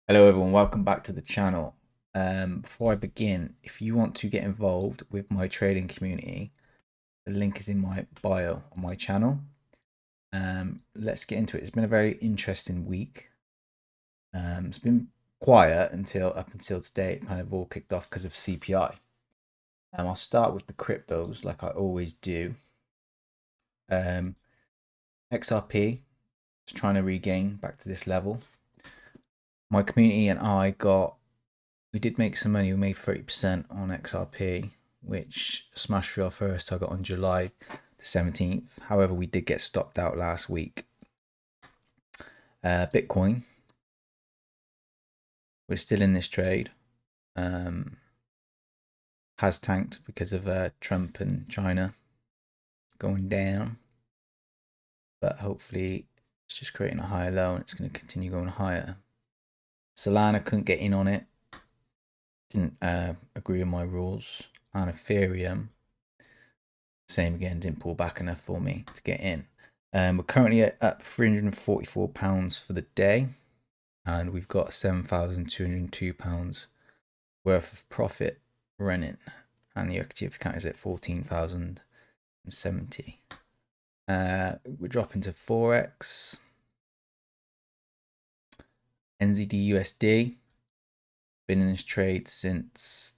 Hello everyone, welcome back to the channel. Before I begin, if you want to get involved with my trading community, the link is in my bio on my channel. Let's get into it. It's been a very interesting week. It's been quiet up until today. It kind of all kicked off because of CPI. I'll start with the cryptos like I always do. XRP is trying to regain back to this level. My community and we did make some money. We made 30% on XRP, which smashed through our first target on July the 17th. However, we did get stopped out last week. Bitcoin, we're still in this trade. Has tanked because of Trump and China going down. But hopefully it's just creating a higher low and it's going to continue going higher. Solana couldn't get in on it. Didn't agree with my rules. And Ethereum, same again, didn't pull back enough for me to get in. We're currently at £344 for the day, and we've got £7,202 worth of profit running, and the equity of the account is at 14,070. We're dropping to Forex. NZD USD, been in this trade since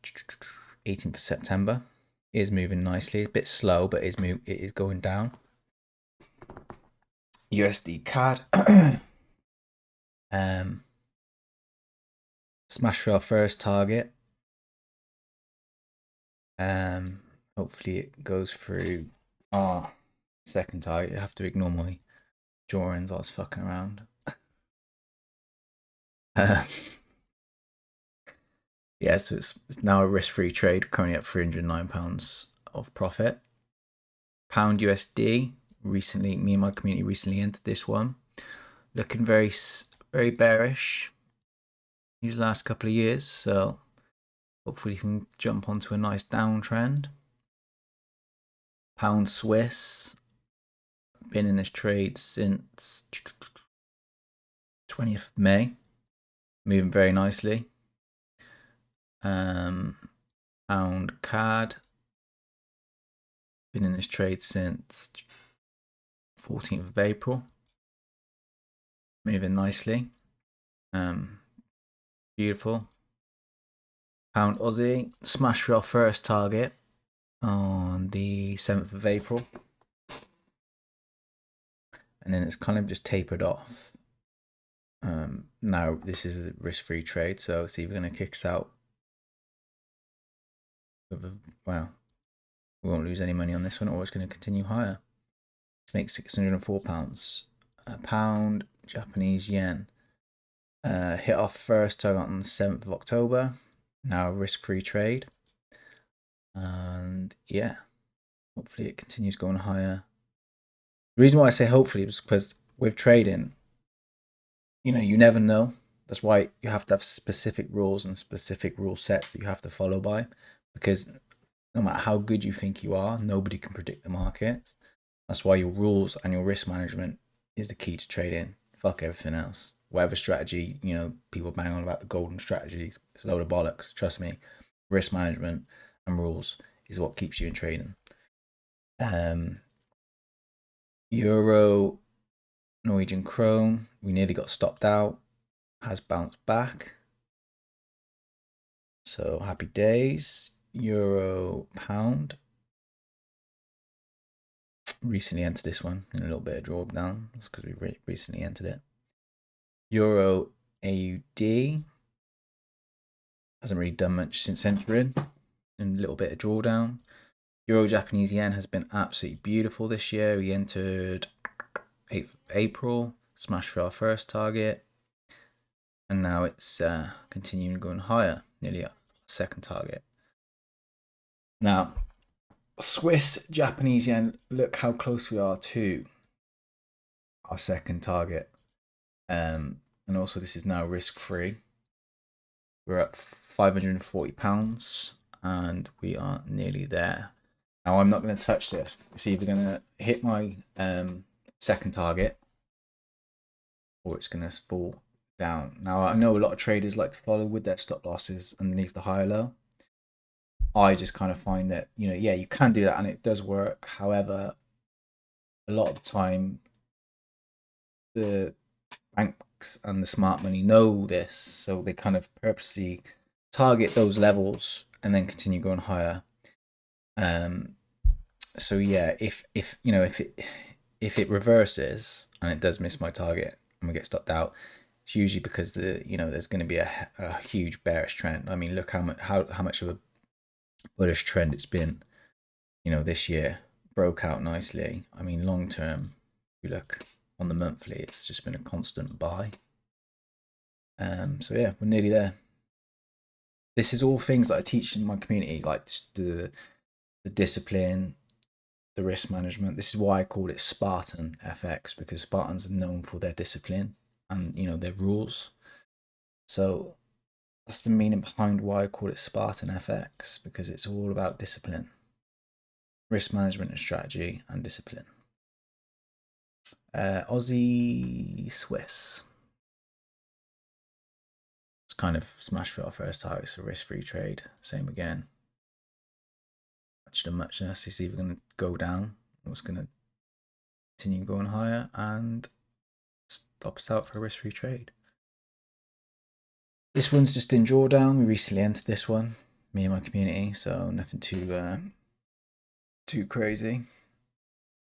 18th of September. It is moving nicely, a bit slow, but it is going down. USD CAD. Smash for our first target. Hopefully it goes through our second target. You have to ignore my drawings. I was fucking around. Yeah, so it's now a risk-free trade. Currently at £309 of profit. Pound USD. Recently, me and my community recently entered this one. Looking very bearish these last couple of years. So hopefully you can jump onto a nice downtrend. Pound Swiss, been in this trade since 20th of May, moving very nicely. Pound CAD, been in this trade since 14th of April, moving nicely. Beautiful. Pound Aussie, smashed for our first target on the 7th of April, and then it's kind of just tapered off. Now this is a risk-free trade, so it's either going to kick us out with well, we won't lose any money on this one, or it's going to continue higher. Let's make £604. A pound Japanese yen, hit our first target on the 7th of October. Now a risk-free trade, and yeah, hopefully it continues going higher. The reason why I say hopefully is because with trading, you never know. That's why you have to have specific rules and specific rule sets that you have to follow by, because no matter how good you think you are, nobody can predict the markets. That's why your rules and your risk management is the key to trading. Fuck everything else. Whatever strategy, people bang on about the golden strategy. It's a load of bollocks. Trust me. Risk management and rules is what keeps you in trading. Euro, Norwegian krone, we nearly got stopped out, has bounced back. So happy days. Euro, pound. Recently entered this one in a little bit of drawdown. That's because we recently entered it. Euro, AUD. Hasn't really done much since entering. And a little bit of drawdown. Euro Japanese yen has been absolutely beautiful this year. We entered 8th of April, smashed for our first target, and now it's continuing going higher, nearly our second target. Now, Swiss Japanese yen, look how close we are to our second target. And also this is now risk-free. We're at £540 and we are nearly there. Now I'm not going to touch this. It's either going to hit my second target or it's going to fall down. Now I know a lot of traders like to follow with their stop losses underneath the higher low. I just kind of find that, yeah, you can do that and it does work. However, a lot of the time the banks and the smart money know this, so they kind of purposely target those levels and then continue going higher. So yeah, if it reverses and it does miss my target and we get stopped out, it's usually because there's going to be a huge bearish trend. I mean, look how much of a bullish trend it's been, this year. Broke out nicely. I mean, long term, if you look on the monthly, it's just been a constant buy. So yeah, we're nearly there. This is all things that I teach in my community, like the discipline, the risk management. This is why I called it Spartan FX, because Spartans are known for their discipline and their rules. So that's the meaning behind why I call it Spartan FX, because it's all about discipline, risk management and strategy, and discipline. Aussie Swiss. It's kind of smashed for our first target, so risk-free trade. Same again. Muchness. It's either going to go down or it's going to continue going higher and stop us out for a risk-free trade. This one's just in drawdown. We recently entered this one, me and my community, so nothing too crazy.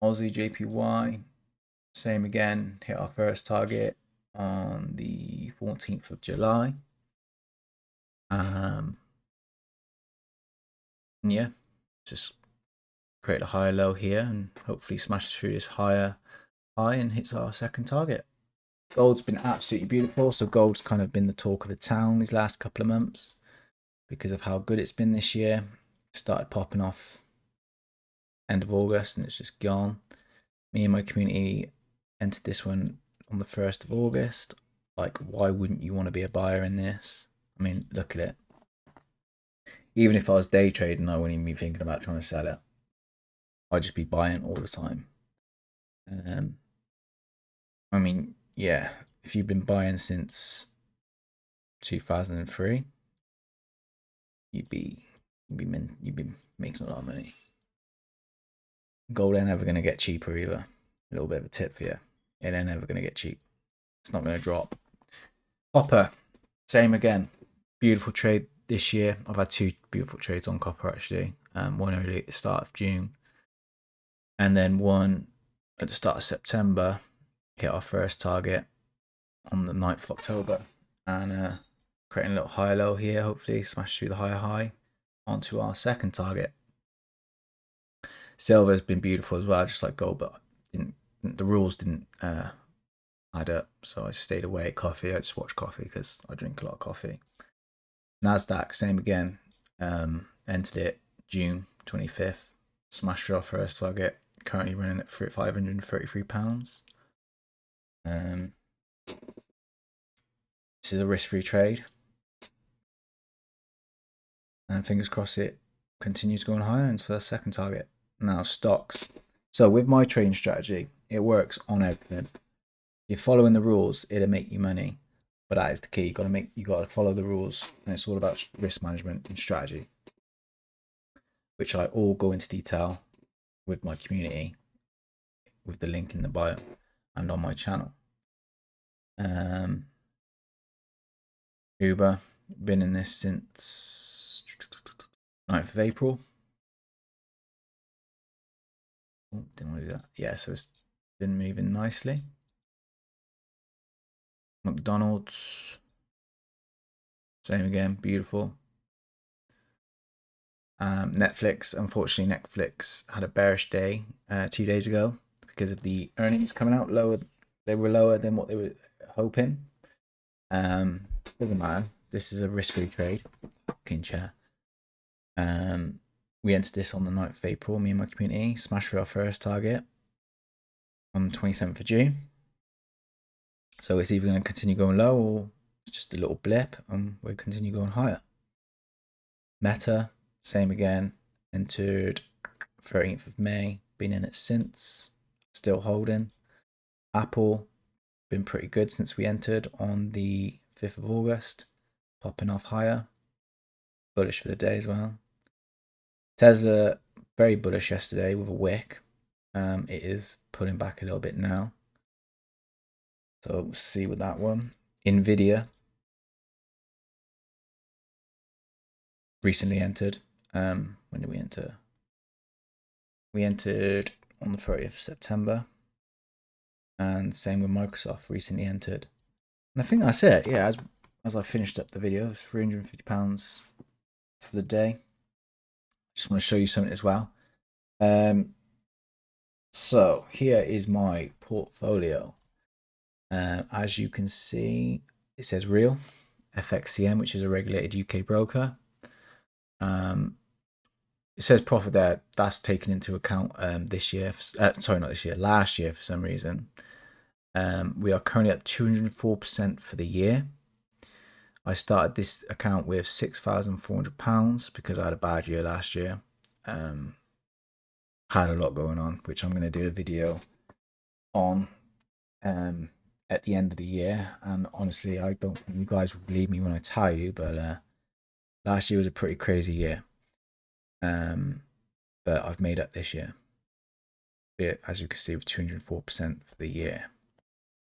Aussie JPY, same again, hit our first target on the 14th of July. Yeah, just create a higher low here and hopefully smashes through this higher high and hits our second target. Gold's been absolutely beautiful. So gold's kind of been the talk of the town these last couple of months because of how good it's been this year. It started popping off end of August and it's just gone. Me and my community entered this one on the 1st of August. Like, why wouldn't you want to be a buyer in this? I mean, look at it. Even if I was day trading, I wouldn't even be thinking about trying to sell it. I'd just be buying all the time. I mean, yeah, if you've been buying since 2003, you'd be making a lot of money. Gold ain't never gonna get cheaper either. A little bit of a tip for you. It ain't ever gonna get cheap. It's not gonna drop. Copper, same again. Beautiful trade this year. I've had 2 beautiful trades on copper actually. One early at the start of June, and then one at the start of September. Hit our first target on the 9th of October, and creating a little high low here. Hopefully, smash through the higher high onto our second target. Silver's been beautiful as well, just like gold, but the rules didn't add up, so I stayed away. Coffee, I just watch coffee because I drink a lot of coffee. Nasdaq, same again. Entered it June 25th. Smashed through our first target. Currently running at £533. This is a risk-free trade, and fingers crossed it continues going higher into the second target. Now stocks. So with my trading strategy, it works on everything. You're following the rules, it'll make you money. But that is the key. You gotta follow the rules, and it's all about risk management and strategy, which I all go into detail with my community, with the link in the bio and on my channel. Uber, been in this since 9th of April. Oh, didn't want to do that. Yeah, so it's been moving nicely. McDonald's, same again, beautiful. Netflix, unfortunately, Netflix had a bearish day 2 days ago because of the earnings coming out lower. They were lower than what they were hoping. Doesn't matter. This is a risk-free trade. Fucking chair. We entered this on the 9th of April, me and my community. Smashed through our first target on the 27th of June. So it's either going to continue going low or it's just a little blip and we'll continue going higher. Meta, same again. Entered 13th of May. Been in it since. Still holding. Apple, been pretty good since we entered on the 5th of August, popping off higher. Bullish for the day as well. Tesla, very bullish yesterday with a wick. It is pulling back a little bit now. So we'll see with that one. Nvidia recently entered. When did we enter? We entered on the 30th of September. And same with Microsoft, recently entered. And I think that's it. Yeah, as I finished up the video, it's £350 for the day. Just want to show you something as well. So here is my portfolio. As you can see, it says real FXCM, which is a regulated UK broker. It says profit there. That's taken into account this year. Sorry, not this year. Last year for some reason. We are currently at 204% for the year. I started this account with £6,400 because I had a bad year last year. Had a lot going on, which I'm going to do a video on at the end of the year. And honestly, I don't think you guys will believe me when I tell you, but last year was a pretty crazy year. But I've made up this year. As you can see, with 204% for the year.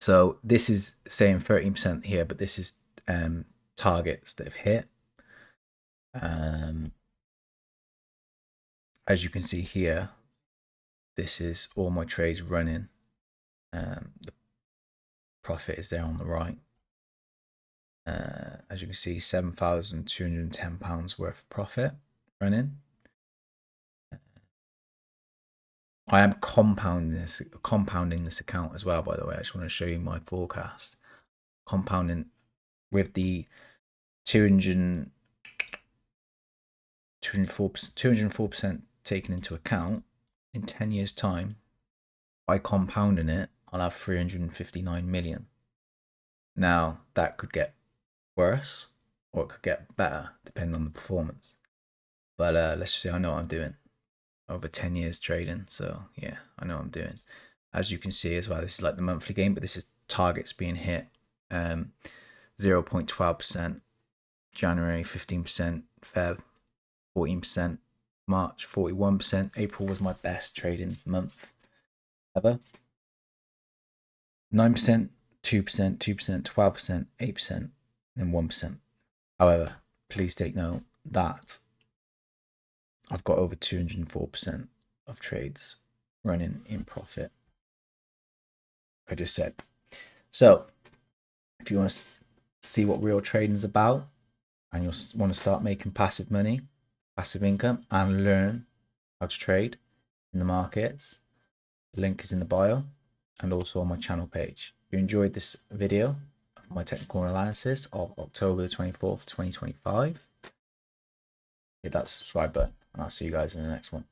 So this is saying 13% here, but this is targets that have hit. As you can see here, this is all my trades running. The profit is there on the right. As you can see, £7,210 worth of profit running. I am compounding this account as well, by the way. I just want to show you my forecast. Compounding with the 204% taken into account. In 10 years' time, by compounding it, I'll have 359 million. Now, that could get worse or it could get better, depending on the performance. But let's see, I know what I'm doing. Over 10 years trading, so yeah, I know what I'm doing. As you can see as well, this is like the monthly game, but this is targets being hit. 0.12%, January 15%, Feb 14%, March 41%. April was my best trading month ever. 9%, 2%, 2%, 12%, 8%, and 1%. However, please take note that I've got over 204% of trades running in profit. Like I just said. So, if you want to see what real trading is about, and you want to start making passive money, passive income, and learn how to trade in the markets, the link is in the bio and also on my channel page. If you enjoyed this video of my technical analysis of October the 24th, 2025, hit that subscribe button, and I'll see you guys in the next one.